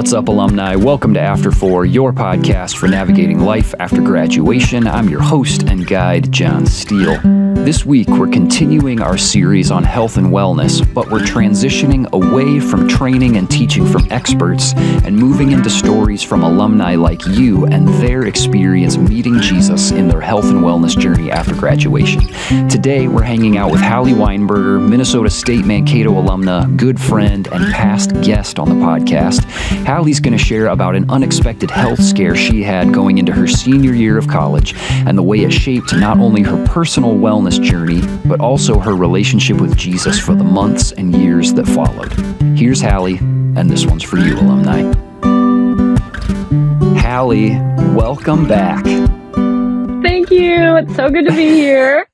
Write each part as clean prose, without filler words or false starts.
What's up, alumni? Welcome to After 4, your podcast for navigating life after graduation. I'm your host and guide, John Steele. This week, we're continuing our series on health and wellness, but we're transitioning away from training and teaching from experts and moving into stories from alumni like you and their experience meeting Jesus in their health and wellness journey after graduation. Today, we're hanging out with Halley Weinberger, Minnesota State Mankato alumna, good friend, and past guest on the podcast. Halley's going to share about an unexpected health scare she had going into her senior year of college and the way it shaped not only her personal wellness journey, but also her relationship with Jesus for the months and years that followed. Here's Halley, and this one's for you, alumni. Halley, welcome back. Thank you. It's so good to be here.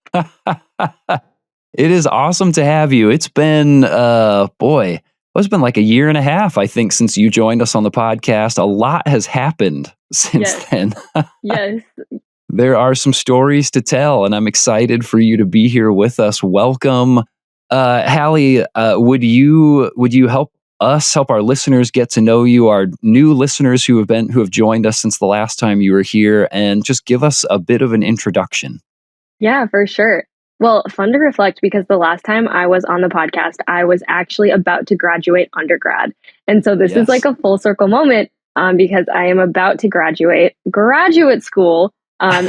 It is awesome to have you. It's been, it's been like a year and a half, I think, since you joined us on the podcast. A lot has happened since then. Yes. There are some stories to tell, and I'm excited for you to be here with us. Welcome. Halley, would you help our listeners get to know you, our new listeners who have joined us since the last time you were here, and just give us a bit of an introduction? Yeah, for sure. Well, fun to reflect because the last time I was on the podcast, I was actually about to graduate undergrad. And so this is like a full circle moment because I am about to graduate graduate school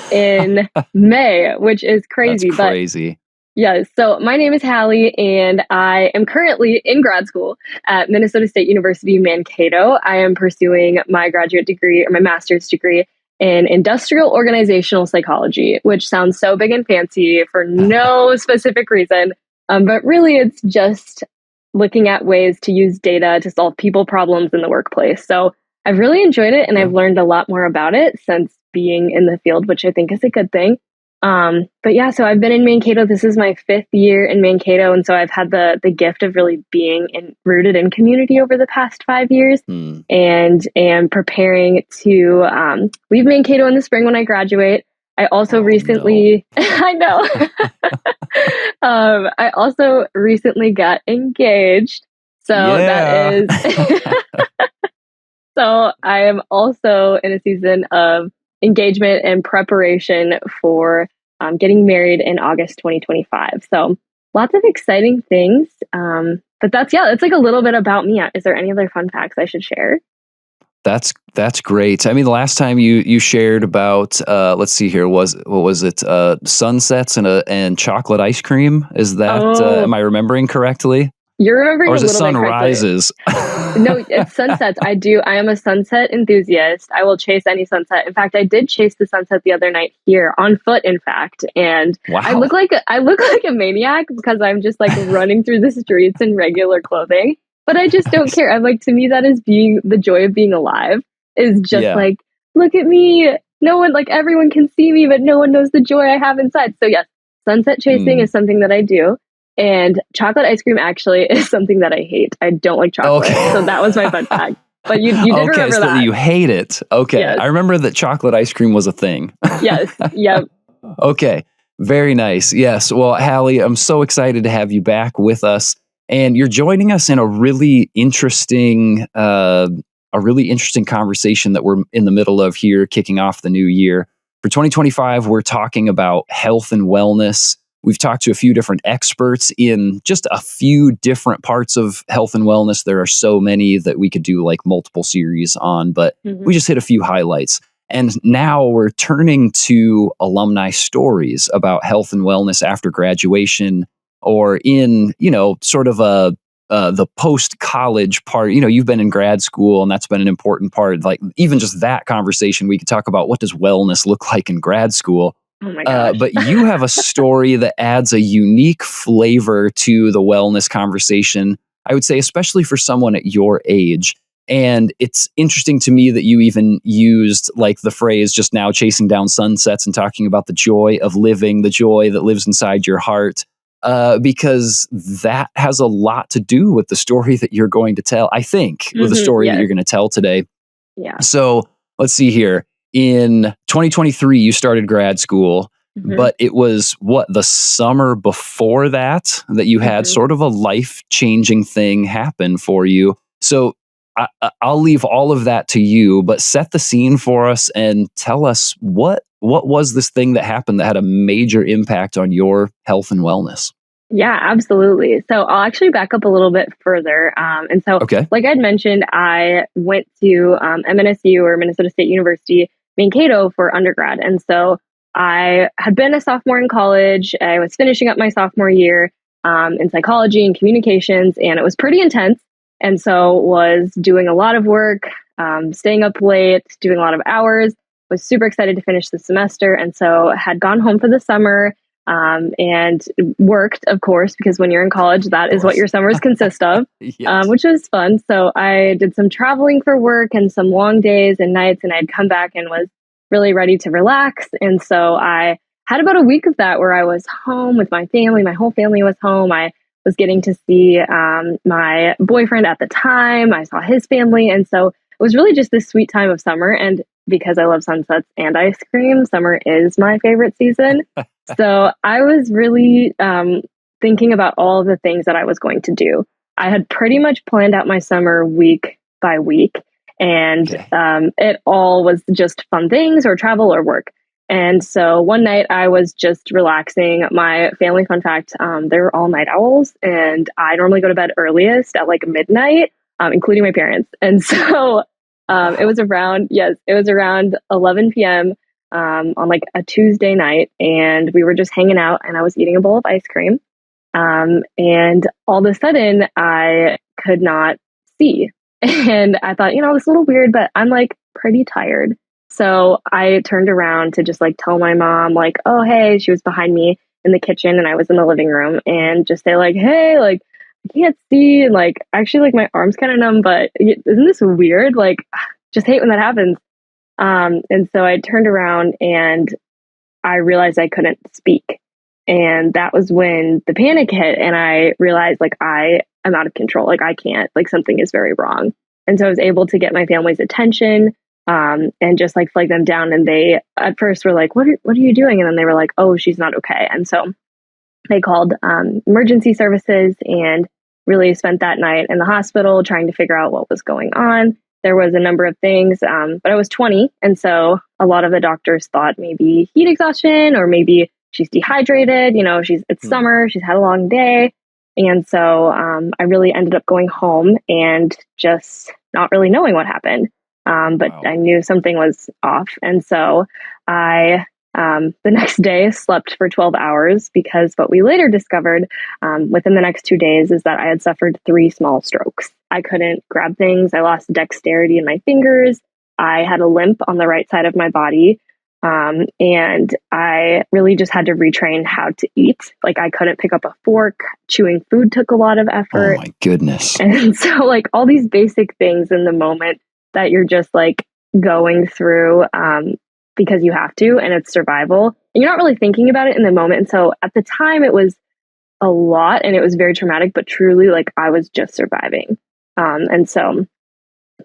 in May, which is crazy. That's crazy. Yes. So my name is Halley, and I am currently in grad school at Minnesota State University, Mankato. I am pursuing my graduate degree or my master's degree in industrial organizational psychology, which sounds so big and fancy for no specific reason. But really, it's just looking at ways to use data to solve people problems in the workplace. So I've really enjoyed it, and I've learned a lot more about it since being in the field, which I think is a good thing. But yeah, so I've been in Mankato. This is my 5th year in Mankato. And so I've had the gift of really being rooted in community over the past 5 years and am preparing to leave Mankato in the spring when I graduate. I also I know. I also recently got engaged. So that is, so I am also in a season of engagement and preparation for getting married in August 2025. So lots of exciting things. But that's like a little bit about me. Is there any other fun facts I should share? That's great. I mean, the last time you shared about let's see here, what was it? Sunsets and chocolate ice cream. Is that am I remembering correctly? You're remembering, or is a it little sunrises? No, it's sunsets. I am a sunset enthusiast. I will chase any sunset. In fact, I did chase the sunset the other night here on foot, in fact. And wow. I look like a maniac because I'm just like running through the streets in regular clothing. But I just don't care. I'm like, to me, that is the joy of being alive is just like, look at me. No one, like everyone can see me, but no one knows the joy I have inside. So yes, sunset chasing is something that I do. And chocolate ice cream actually is something that I hate. I don't like chocolate. Okay. So that was my fun fact. But you did remember so that. You hate it. Okay. Yes. I remember that chocolate ice cream was a thing. Yes. Yep. Okay. Very nice. Yes. Well, Halley, I'm so excited to have you back with us. And you're joining us in a really interesting conversation that we're in the middle of here, kicking off the new year. For 2025, we're talking about health and wellness. We've talked to a few different experts in just a few different parts of health and wellness. There are so many that we could do like multiple series on, but we just hit a few highlights. And now we're turning to alumni stories about health and wellness after graduation or in, sort of the post-college part. You've been in grad school and that's been an important part. Like even just that conversation, we could talk about what does wellness look like in grad school. Oh my gosh. But you have a story that adds a unique flavor to the wellness conversation, I would say, especially for someone at your age. And it's interesting to me that you even used like the phrase just now, chasing down sunsets and talking about the joy of living, the joy that lives inside your heart, because that has a lot to do with the story that you're going to tell, I think, with the story that you're going to tell today. Yeah. So let's see here. In 2023, you started grad school, but it was the summer before that you had sort of a life-changing thing happen for you. So I'll leave all of that to you, but set the scene for us and tell us what was this thing that happened that had a major impact on your health and wellness? Yeah, absolutely. So I'll actually back up a little bit further. And so, Okay. like I'd mentioned, I went to MNSU, or Minnesota State University, Mankato, for undergrad. And so I had been a sophomore in college. I was finishing up my sophomore year in psychology and communications, and it was pretty intense. And so was doing a lot of work, staying up late, doing a lot of hours. Was super excited to finish the semester, and so had gone home for the summer. And worked, of course, because when you're in college, that is what your summers consist of, Yes. which was fun. So I did some traveling for work and some long days and nights, and I'd come back and was really ready to relax. And so I had about a week of that where I was home with my family. My whole family was home. I was getting to see my boyfriend at the time. I saw his family. And so it was really just this sweet time of summer. And because I love sunsets and ice cream, summer is my favorite season. So I was really thinking about all of the things that I was going to do. I had pretty much planned out my summer week by week, and it all was just fun things or travel or work. And so one night I was just relaxing. My family, fun fact, they're all night owls, and I normally go to bed earliest at like midnight, including my parents. And so it was around 11 p.m. On like a Tuesday night, and we were just hanging out, and I was eating a bowl of ice cream. And all of a sudden I could not see. And I thought, this is a little weird, but I'm like pretty tired. So I turned around to just like tell my mom, like, oh, hey, she was behind me in the kitchen and I was in the living room, and just say like, hey, like, I can't see. And like, actually, like my arm's kind of numb, but isn't this weird? Like, just hate when that happens. And so I turned around and I realized I couldn't speak. And that was when the panic hit, and I realized like I am out of control. Like I can't, like something is very wrong. And so I was able to get my family's attention, and just like flag them down. And they at first were like, what are you doing? And then they were like, oh, she's not okay. And so they called emergency services and really spent that night in the hospital trying to figure out what was going on. There was a number of things, but I was 20. And so a lot of the doctors thought maybe heat exhaustion, or maybe she's dehydrated. It's summer, she's had a long day. And so I really ended up going home and just not really knowing what happened. But wow. I knew something was off. And so I, the next day, slept for 12 hours, because what we later discovered within the next 2 days is that I had suffered 3 small strokes. I couldn't grab things. I lost dexterity in my fingers. I had a limp on the right side of my body. And I really just had to retrain how to eat. Like I couldn't pick up a fork. Chewing food took a lot of effort. Oh my goodness. And so like all these basic things in the moment that you're just like going through because you have to, and it's survival. And you're not really thinking about it in the moment. And so at the time it was a lot and it was very traumatic, but truly like I was just surviving. And so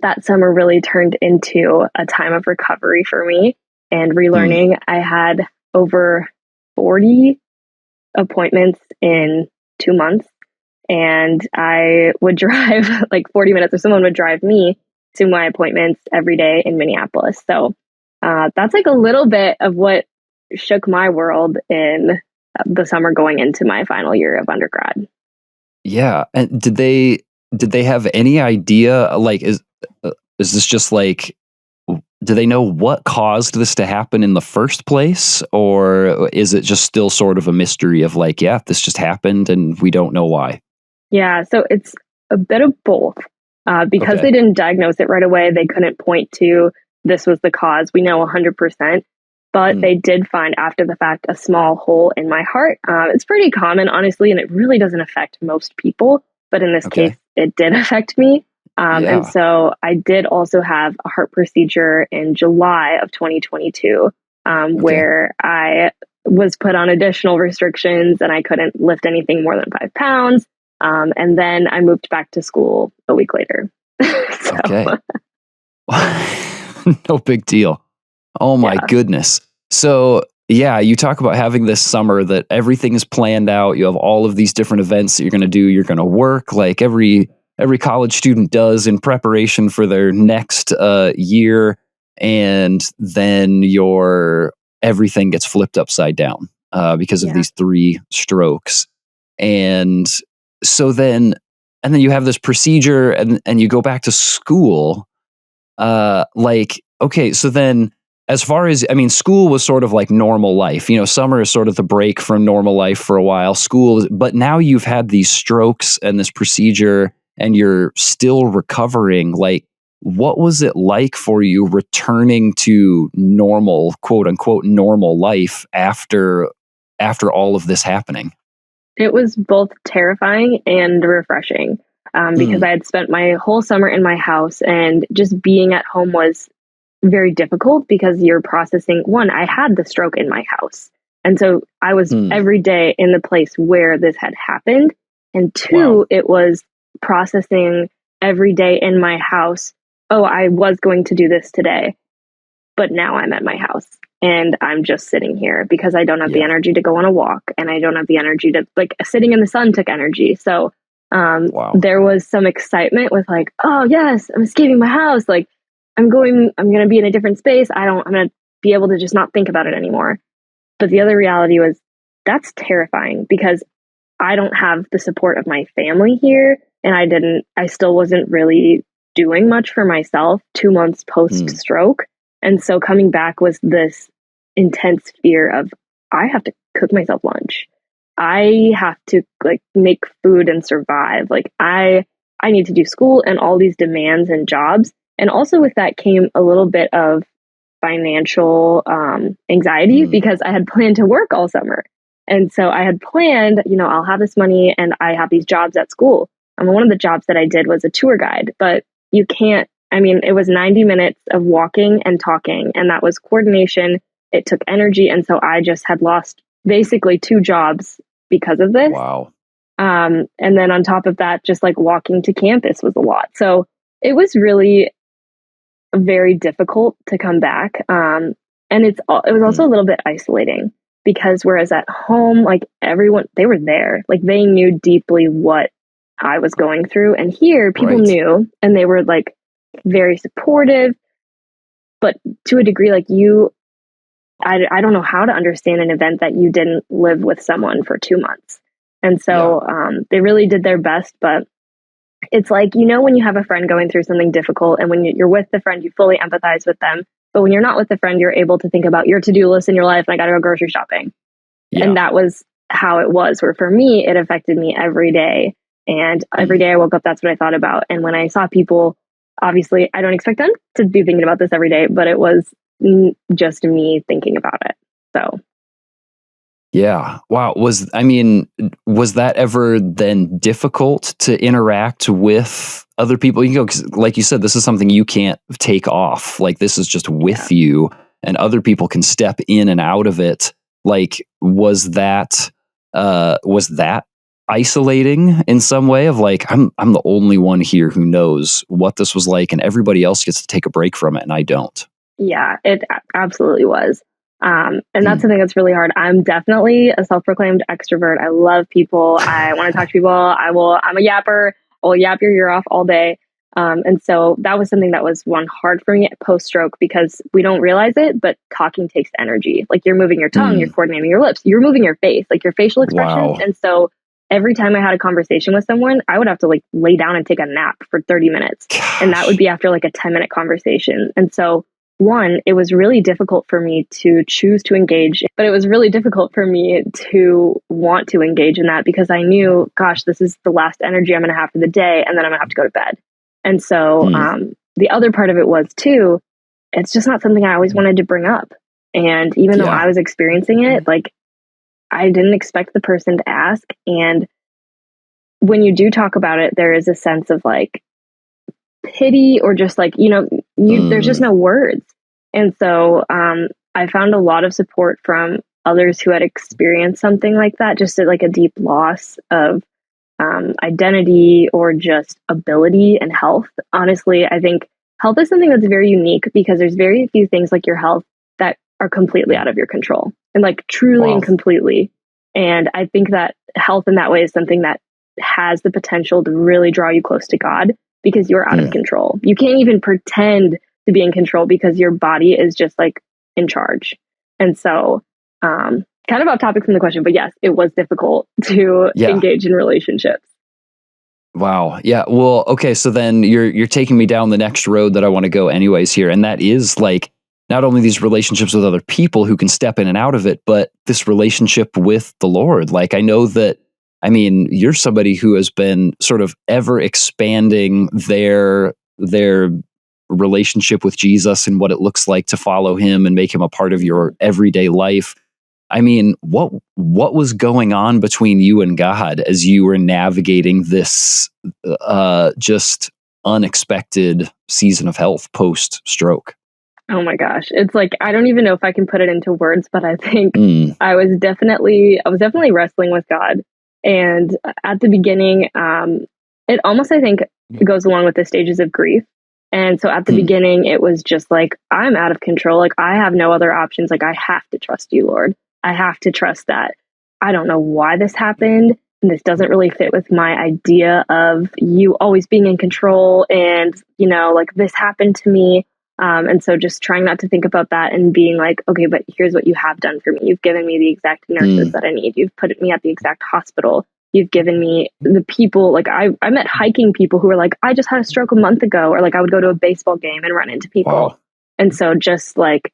that summer really turned into a time of recovery for me and relearning. I had over 40 appointments in 2 months, and I would drive like 40 minutes, or someone would drive me to my appointments every day in Minneapolis. So that's like a little bit of what shook my world in the summer going into my final year of undergrad. Yeah. And did they have any idea, like, is this just like, do they know what caused this to happen in the first place? Or is it just still sort of a mystery of like, yeah, this just happened and we don't know why? Yeah, so it's a bit of both. Because they didn't diagnose it right away, they couldn't point to this was the cause. We know 100%. But they did find after the fact a small hole in my heart. It's pretty common, honestly, and it really doesn't affect most people. But in this case, it did affect me. And so I did also have a heart procedure in July of 2022, where I was put on additional restrictions and I couldn't lift anything more than 5 pounds. And then I moved back to school a week later. Okay. No big deal. Oh my goodness. So yeah, you talk about having this summer that everything is planned out. You have all of these different events that you're going to do. You're going to work like every every college student does in preparation for their next year, and then everything gets flipped upside down because of these 3 strokes. And so then you have this procedure, and you go back to school. Okay, so then, as far as, I mean, school was sort of like normal life. Summer is sort of the break from normal life for a while. But now you've had these strokes and this procedure, and you're still recovering. Like, what was it like for you returning to normal, quote unquote, normal life after all of this happening? It was both terrifying and refreshing, because I had spent my whole summer in my house, and just being at home was very difficult because you're processing. One, I had the stroke in my house, and so I was every day in the place where this had happened. And 2, It was processing every day in my house. Oh, I was going to do this today, but now I'm at my house and I'm just sitting here because I don't have the energy to go on a walk, and I don't have the energy to, like, sitting in the sun took energy. So there was some excitement with, like, oh yes, I'm escaping my house. Like, I'm going to be in a different space. I'm going to be able to just not think about it anymore. But the other reality was, that's terrifying because I don't have the support of my family here. And I still wasn't really doing much for myself 2 months post stroke. And so coming back was this intense fear of, I have to cook myself lunch. I have to, like, make food and survive. Like, I need to do school and all these demands and jobs. And also with that came a little bit of financial anxiety because I had planned to work all summer. And so I had planned, I'll have this money and I have these jobs at school. One of the jobs that I did was a tour guide, but you can't, it was 90 minutes of walking and talking, and that was coordination. It took energy. And so I just had lost basically 2 jobs because of this. Wow. And then on top of that, just like walking to campus was a lot. So it was really very difficult to come back. And it was also a little bit isolating because whereas at home, like, everyone, they were there, like, they knew deeply what I was going through. And here people knew, and they were, like, very supportive, but to a degree, like, I don't know how to understand an event that you didn't live with someone for 2 months. And so they really did their best, but it's like, when you have a friend going through something difficult, and when you're with the friend, you fully empathize with them. But when you're not with the friend, you're able to think about your to-do list in your life, and I got to go grocery shopping. Yeah. And that was how it was, where for me, it affected me every day. And every day I woke up, that's what I thought about. And when I saw people, obviously, I don't expect them to be thinking about this every day, but it was just me thinking about it. So. Yeah. Wow. Was that ever then difficult to interact with other people? 'Cause like you said, this is something you can't take off. Like, this is just with you, and other people can step in and out of it. Like, was that isolating in some way of, like, I'm the only one here who knows what this was like, and everybody else gets to take a break from it and I don't? Yeah, it absolutely was. And that's something that's really hard. I'm definitely a self-proclaimed extrovert. I love people. I want to talk to people. I'm a yapper. I'll yap your ear off all day. And so that was something that was hard for me post-stroke, because we don't realize it, but talking takes energy. Like, you're moving your tongue, you're coordinating your lips, you're moving your face, like your facial expressions. Wow. And so every time I had a conversation with someone, I would have to, like, lay down and take a nap for 30 minutes. Gosh. And that would be after, like, a 10-minute conversation. And so it was really difficult for me to choose to engage, but it was really difficult for me to want to engage in that, because I knew, gosh, this is the last energy I'm going to have for the day, and then I'm going to have to go to bed. And so the other part of it was too, it's just not something I always wanted to bring up. And even though I was experiencing it, like, I didn't expect the person to ask. And when you do talk about it, there is a sense of, like, pity, or just, like, there's just no words. And so I found a lot of support from others who had experienced something like that, just like a deep loss of identity or just ability and health. Honestly, I think health is something that's very unique, because there's very few things like your health that are completely out of your control, and, like, truly and completely. And I think that health in that way is something that has the potential to really draw you close to God because you're out of control. You can't even pretend to be in control because your body is just like in charge. And so, kind of off topic from the question, but yes, it was difficult to engage in relationships. Wow. Yeah. Well, okay. So then you're taking me down the next road that I want to go anyways here. And that is like, not only these relationships with other people who can step in and out of it, but this relationship with the Lord. Like, I know that, I mean, you're somebody who has been sort of ever expanding their relationship with Jesus and what it looks like to follow him and make him a part of your everyday life. I mean, what was going on between you and God as you were navigating this just unexpected season of health post-stroke? Oh my gosh. It's like, I don't even know if I can put it into words, but I think I was definitely wrestling with God. And at the beginning, it almost, I think, goes along with the stages of grief. And so at the beginning, it was just like, I'm out of control. Like, I have no other options. Like, I have to trust you, Lord. I have to trust that. I don't know why this happened. And this doesn't really fit with my idea of you always being in control. And, you know, like, this happened to me. And so just trying not to think about that and being like, okay, but here's what you have done for me. You've given me the exact nurses that I need. You've put me at the exact hospital. You've given me the people, like I met hiking people who were like, I just had a stroke a month ago, or like I would go to a baseball game and run into people. Wow. And so just like,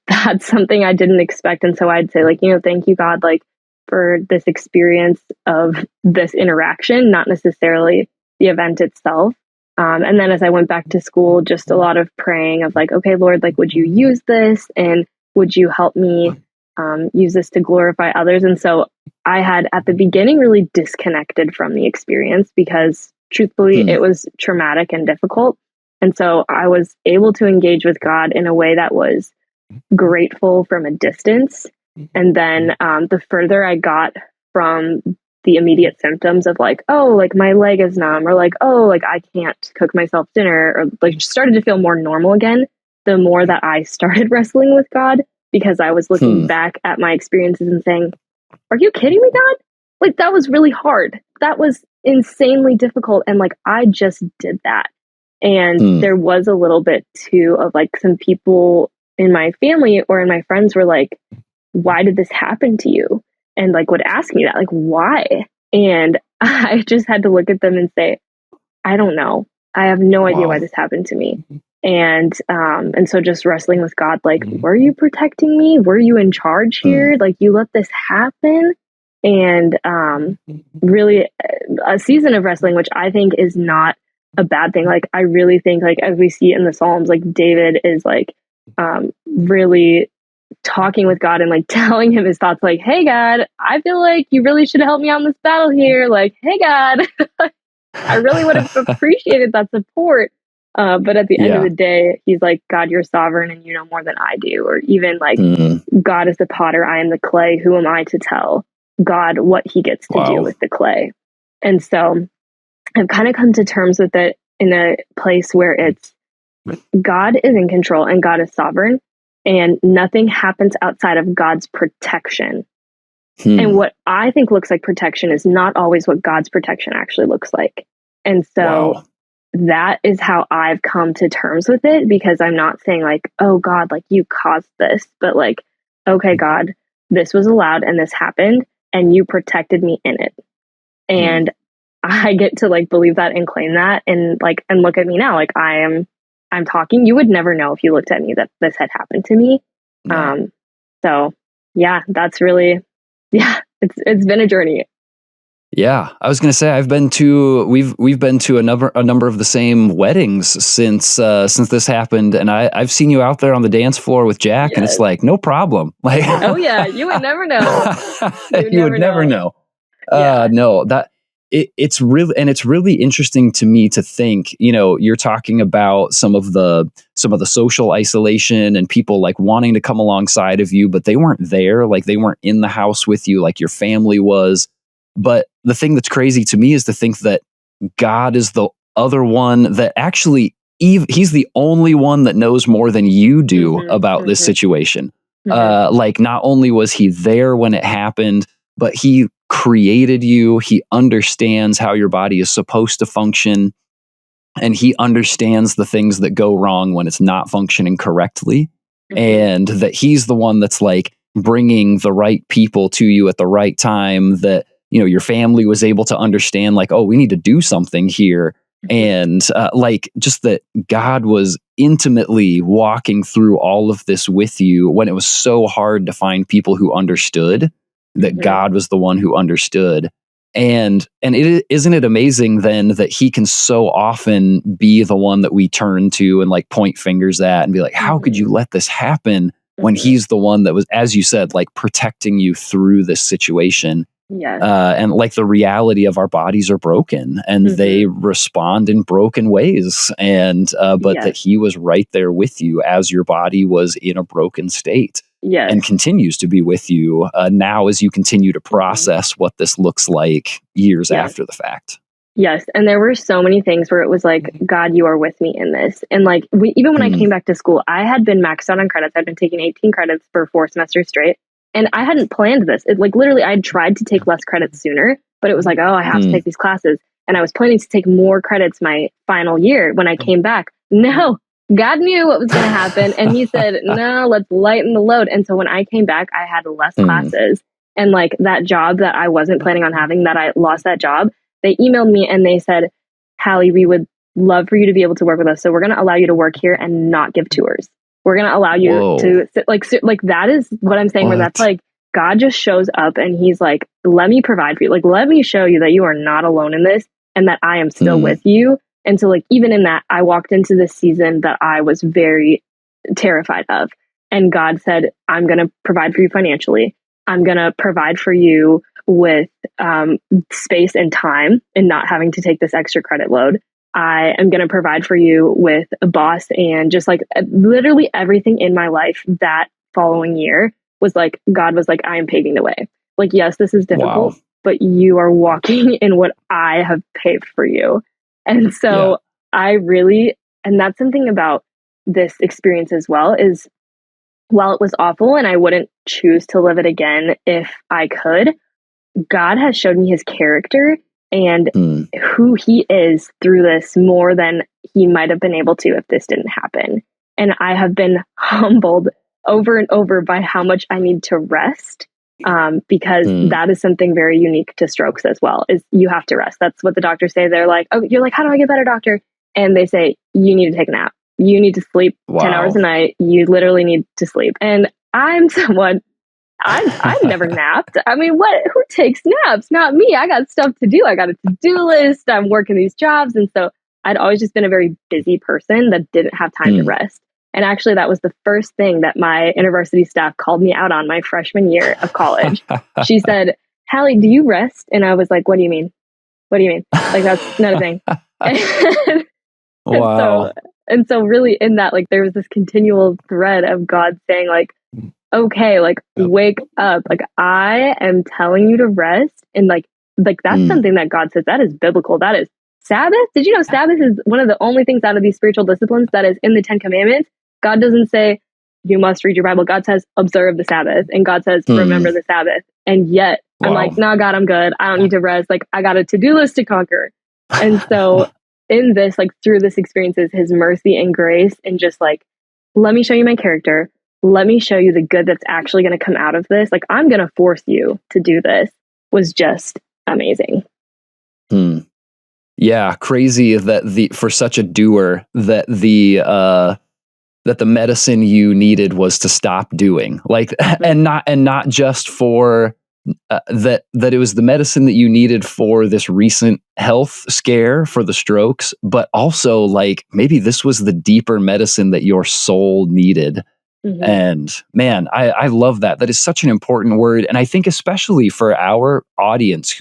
that's something I didn't expect. And so I'd say like, you know, thank you, God, like for this experience of this interaction, not necessarily the event itself. And then as I went back to school, just a lot of praying of like, okay, Lord, like, would you use this? And would you help me use this to glorify others? And so I had at the beginning really disconnected from the experience because truthfully, it was traumatic and difficult. And so I was able to engage with God in a way that was grateful from a distance. And then the further I got from the immediate symptoms of like, oh, like my leg is numb, or like, oh, like I can't cook myself dinner, or like started to feel more normal again, the more that I started wrestling with God, because I was looking back at my experiences and saying, are you kidding me, God? Like, that was really hard. That was insanely difficult. And like, I just did that. And there was a little bit too of like some people in my family or in my friends were like, why did this happen to you? And like would ask me that, like, why? And I just had to look at them and say, I don't know. I have no idea why this happened to me. And so just wrestling with God, like, were you protecting me? Were you in charge here? Like, you let this happen? And really a season of wrestling, which I think is not a bad thing. Like, I really think, like, as we see in the Psalms, like David is like really talking with God and like telling him his thoughts, like, hey, God, I feel like you really should help me out in this battle here. Like, hey, God, I really would have appreciated that support. But at the end of the day, he's like, God, you're sovereign and you know more than I do. Or even like, God is the potter, I am the clay. Who am I to tell God what he gets to do with the clay? And so I've kind of come to terms with it in a place where it's God is in control and God is sovereign, and nothing happens outside of God's protection. And what I think looks like protection is not always what God's protection actually looks like. And so that is how I've come to terms with it, because I'm not saying like, oh God, like you caused this, but like, okay, God, this was allowed and this happened and you protected me in it. And I get to like believe that and claim that and like, and look at me now, like I'm talking. You would never know if you looked at me that this had happened to me. So yeah, that's really, it's been a journey. Yeah, I was going to say we've been to a number of the same weddings since this happened, and I've seen you out there on the dance floor with Jack, and it's like no problem. Like, oh yeah, you would never know. You would never know. No, that it's really interesting to me to think. You know, you're talking about some of the social isolation and people like wanting to come alongside of you, but they weren't there. Like they weren't in the house with you, like your family was. But the thing that's crazy to me is to think that God is the other one that actually, he's the only one that knows more than you do about this situation. Like not only was he there when it happened, but he created you. He understands how your body is supposed to function. And he understands the things that go wrong when it's not functioning correctly. And that he's the one that's like bringing the right people to you at the right time, that, you know, your family was able to understand, like, oh, we need to do something here. And like, just that God was intimately walking through all of this with you when it was so hard to find people who understood, that God was the one who understood. And isn't it amazing then that he can so often be the one that we turn to and like point fingers at and be like, how could you let this happen, when he's the one that was, as you said, like protecting you through this situation. Yes. And like the reality of our bodies are broken and they respond in broken ways. And but that he was right there with you as your body was in a broken state. Yes. And continues to be with you now as you continue to process what this looks like years after the fact. Yes. And there were so many things where it was like, God, you are with me in this. And like, even when I came back to school, I had been maxed out on credits. I'd been taking 18 credits for 4 semesters straight. And I hadn't planned this. It, like, literally, I'd tried to take less credits sooner, but it was like, oh, I have to take these classes. And I was planning to take more credits my final year when I came back. No, God knew what was going to happen. And he said, no, let's lighten the load. And so when I came back, I had less classes. And like that job that I wasn't planning on having, that I lost that job, they emailed me and they said, Halley, we would love for you to be able to work with us. So we're going to allow you to work here and not give tours. We're going to allow you to sit, like that is what I'm saying, where that's like, God just shows up and he's like, let me provide for you. Like, let me show you that you are not alone in this and that I am still with you. And so like, even in that, I walked into this season that I was very terrified of. And God said, I'm going to provide for you financially. I'm going to provide for you with space and time and not having to take this extra credit load. I am going to provide for you with a boss, and just like literally everything in my life that following year was like, God was like, I am paving the way. Like, yes, this is difficult, but you are walking in what I have paved for you. And so I really, and that's something about this experience as well, is while it was awful and I wouldn't choose to live it again if I could, God has showed me his character and who he is through this more than he might have been able to if this didn't happen. And I have been humbled over and over by how much I need to rest, because that is something very unique to strokes as well, is you have to rest. That's what the doctors say. They're like, oh, you're like, how do I get better, doctor? And they say, you need to take a nap. You need to sleep 10 hours a night. You literally need to sleep. And I'm someone, I've never napped. I mean, who takes naps? Not me. I got stuff to do. I got a to-do list. I'm working these jobs. And so I'd always just been a very busy person that didn't have time to rest. And actually, that was the first thing that my university staff called me out on my freshman year of college. She said, Halley, do you rest? And I was like, what do you mean? What do you mean? Like, that's not a thing. Wow. And so really in that, like, there was this continual thread of God saying, like, okay, like, wake up. Like, I am telling you to rest. And like that's something that God says, that is biblical. That is Sabbath. Did you know Sabbath is one of the only things out of these spiritual disciplines that is in the 10 Commandments? God doesn't say, you must read your Bible. God says, observe the Sabbath. And God says, remember the Sabbath. And yet I'm like, no, God, I'm good. I don't need to rest. Like, I got a to-do list to conquer. And so in this, like, through this experience is his mercy and grace, and just like, let me show you my character. Let me show you the good that's actually going to come out of this. Like, I'm going to force you to do this, was just amazing. Yeah, crazy that for such a doer that the medicine you needed was to stop doing, like, and not just for that it was the medicine that you needed for this recent health scare for the strokes, but also like maybe this was the deeper medicine that your soul needed. And man, I love that. That is such an important word. And I think especially for our audience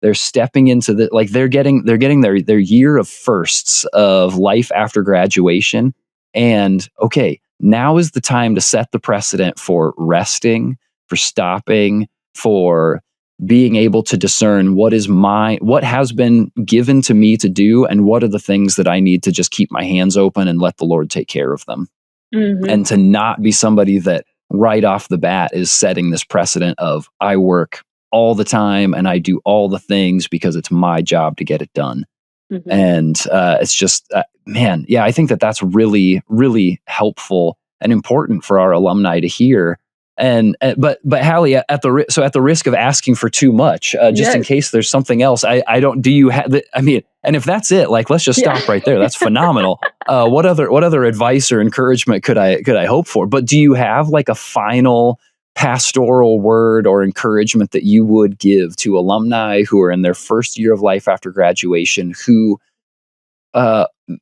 they're stepping into the, like, they're getting their year of firsts of life after graduation. And okay, now is the time to set the precedent for resting, for stopping, for being able to discern what has been given to me to do, and what are the things that I need to just keep my hands open and let the Lord take care of them. And to not be somebody that right off the bat is setting this precedent of, I work all the time and I do all the things because it's my job to get it done. Mhm. And it's just, man, yeah, I think that that's really, really helpful and important for our alumni to hear. And but Halley, at the risk of asking for too much, just in Yes. case there's something else, I don't. Do you have? I mean, and if that's it, like let's just Yeah. stop right there. That's phenomenal. What other advice or encouragement could I hope for? But do you have like a final pastoral word or encouragement that you would give to alumni who are in their first year of life after graduation, who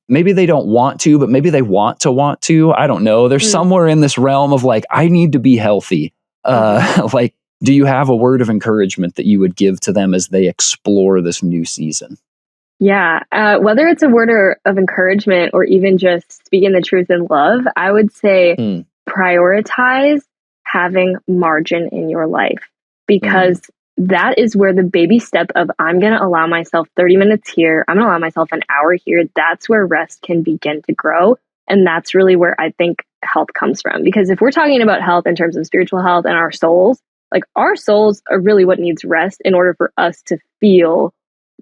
maybe they don't want to, but maybe they want to, I don't know. They're somewhere in this realm of like, I need to be healthy. Like, do you have a word of encouragement that you would give to them as they explore this new season? Yeah. Whether it's a word of encouragement or even just speaking the truth in love, I would say prioritize having margin in your life, because that is where the baby step of I'm going to allow myself 30 minutes here, I'm going to allow myself an hour here. That's where rest can begin to grow. And that's really where I think health comes from. Because if we're talking about health in terms of spiritual health and our souls, like our souls are really what needs rest in order for us to feel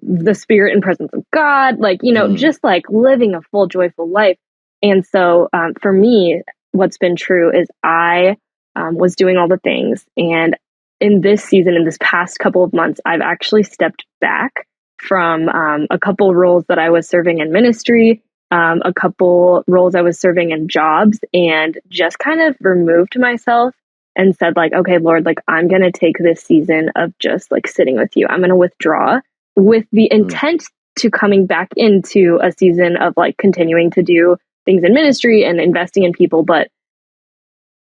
the spirit and presence of God, like, just like living a full, joyful life. And so for me, what's been true is I was doing all the things. And in this season, in this past couple of months, I've actually stepped back from a couple roles that I was serving in ministry, a couple roles I was serving in jobs, and just kind of removed myself and said like, okay, Lord, like I'm going to take this season of just like sitting with you. I'm going to withdraw with the intent to coming back into a season of like continuing to do things in ministry and investing in people. But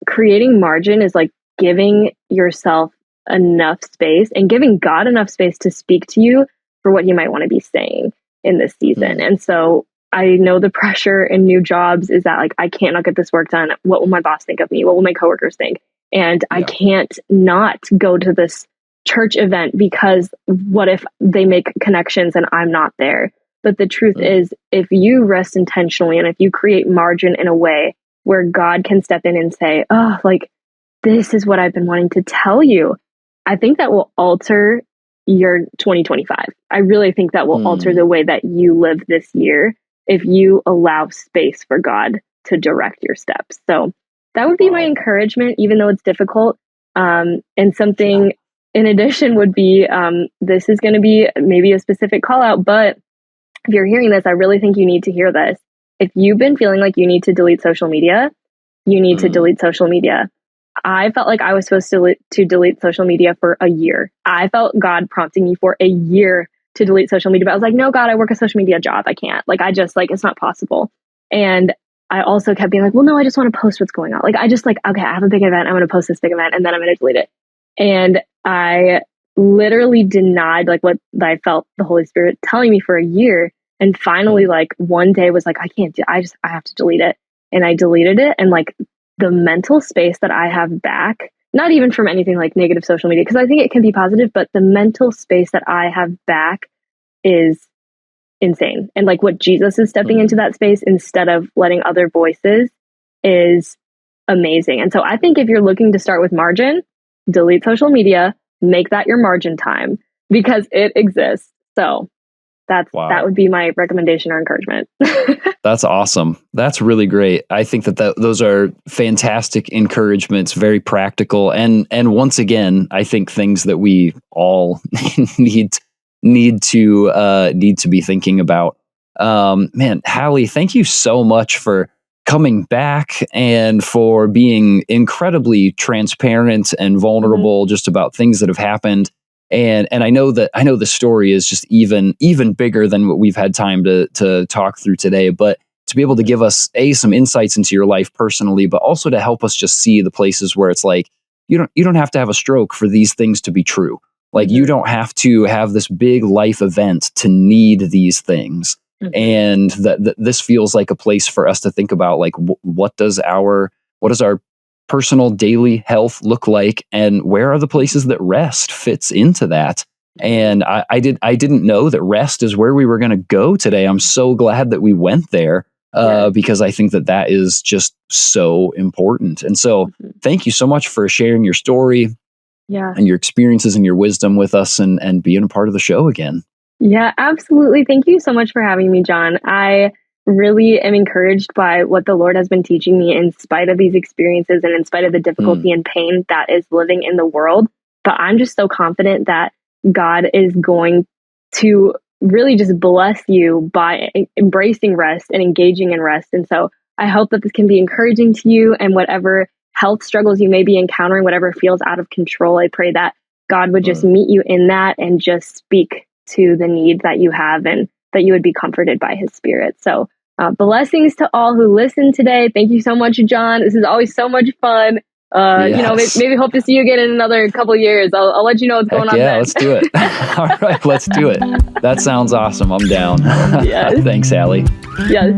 creating margin is like giving yourself enough space and giving God enough space to speak to you for what he might want to be saying in this season. And so I know the pressure in new jobs is that like, I can't not get this work done. What will my boss think of me? What will my coworkers think? And I can't not go to this church event because what if they make connections and I'm not there? But the truth is, if you rest intentionally and if you create margin in a way where God can step in and say, oh, like, this is what I've been wanting to tell you, I think that will alter your 2025. I really think that will alter the way that you live this year if you allow space for God to direct your steps. So that would be my encouragement, even though it's difficult. And something in addition would be, this is going to be maybe a specific call out, but if you're hearing this, I really think you need to hear this. If you've been feeling like you need to delete social media, you need to delete social media. I felt like I was supposed to delete social media for a year. I felt God prompting me for a year to delete social media. But I was like, no, God, I work a social media job. I can't. Like, I just like, it's not possible. And I also kept being like, well, no, I just want to post what's going on. Like, I just like, okay, I have a big event. I'm going to post this big event and then I'm going to delete it. And I literally denied like what I felt the Holy Spirit telling me for a year. And finally, like one day was like, I can't do, I have to delete it. And I deleted it. And like the mental space that I have back, not even from anything like negative social media, because I think it can be positive, but the mental space that I have back is insane. And like what Jesus is stepping into that space instead of letting other voices is amazing. And so I think if you're looking to start with margin, delete social media, make that your margin time because it exists. So that would be my recommendation or encouragement. That's awesome. That's really great. I think that those are fantastic encouragements, very practical, and once again, I think things that we all need to be thinking about. Man, Halley, thank you so much for coming back and for being incredibly transparent and vulnerable just about things that have happened. And I know the story is just even bigger than what we've had time to talk through today, but to be able to give us some insights into your life personally, but also to help us just see the places where it's like you don't have to have a stroke for these things to be true. Like you don't have to have this big life event to need these things. And that this feels like a place for us to think about, like what does our personal daily health look like, and where are the places that rest fits into that? And I didn't know that rest is where we were going to go today. I'm so glad that we went there because I think that is just so important. And so thank you so much for sharing your story. and your experiences and your wisdom with us and being a part of the show again. Yeah, absolutely. Thank you so much for having me, John. I really am encouraged by what the Lord has been teaching me in spite of these experiences and in spite of the difficulty and pain that is living in the world. But I'm just so confident that God is going to really just bless you by embracing rest and engaging in rest. And so I hope that this can be encouraging to you, and whatever health struggles you may be encountering, whatever feels out of control, I pray that God would just meet you in that and just speak to the need that you have, and that you would be comforted by his Spirit. So blessings to all who listen today. Thank you so much, John. This is always so much fun. Maybe hope to see you again in another couple of years. I'll let you know what's going on. Yeah, then. Let's do it. All right, let's do it. That sounds awesome. I'm down. Yes. Thanks, Halley. Yes.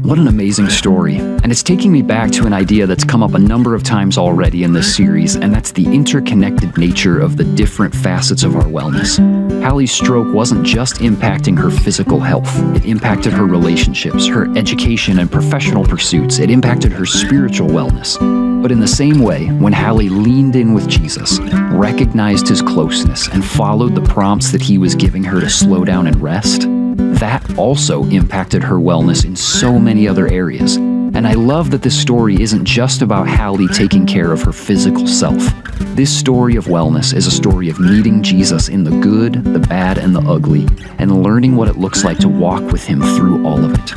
What an amazing story. And it's taking me back to an idea that's come up a number of times already in this series, and that's the interconnected nature of the different facets of our wellness. Halley's stroke wasn't just impacting her physical health. It impacted her relationships, her education and professional pursuits. It impacted her spiritual wellness. But in the same way, when Halley leaned in with Jesus, recognized his closeness, and followed the prompts that he was giving her to slow down and rest, that also impacted her wellness in so many other areas. And I love that this story isn't just about Halley taking care of her physical self. This story of wellness is a story of meeting Jesus in the good, the bad, and the ugly, and learning what it looks like to walk with him through all of it.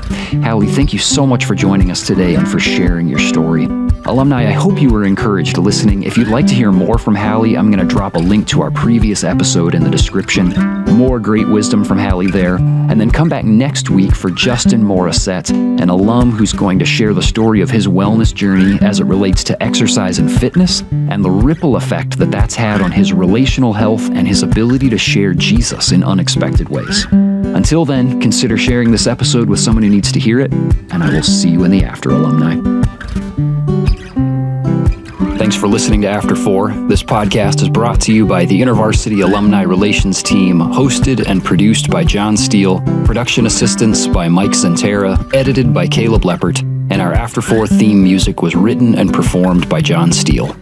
Halley, thank you so much for joining us today and for sharing your story. Alumni, I hope you were encouraged listening. If you'd like to hear more from Halley, I'm going to drop a link to our previous episode in the description. More great wisdom from Halley there. And then come back next week for Justin Morissette, an alum who's going to share the story of his wellness journey as it relates to exercise and fitness, and the ripple effect that that's had on his relational health and his ability to share Jesus in unexpected ways. Until then, consider sharing this episode with someone who needs to hear it, and I will see you in the after, alumni. Thanks for listening to After 4. This podcast is brought to you by the InterVarsity Alumni Relations Team, hosted and produced by John Steele, production assistance by Mike Centera, edited by Caleb Leppert, and our After 4 theme music was written and performed by John Steele.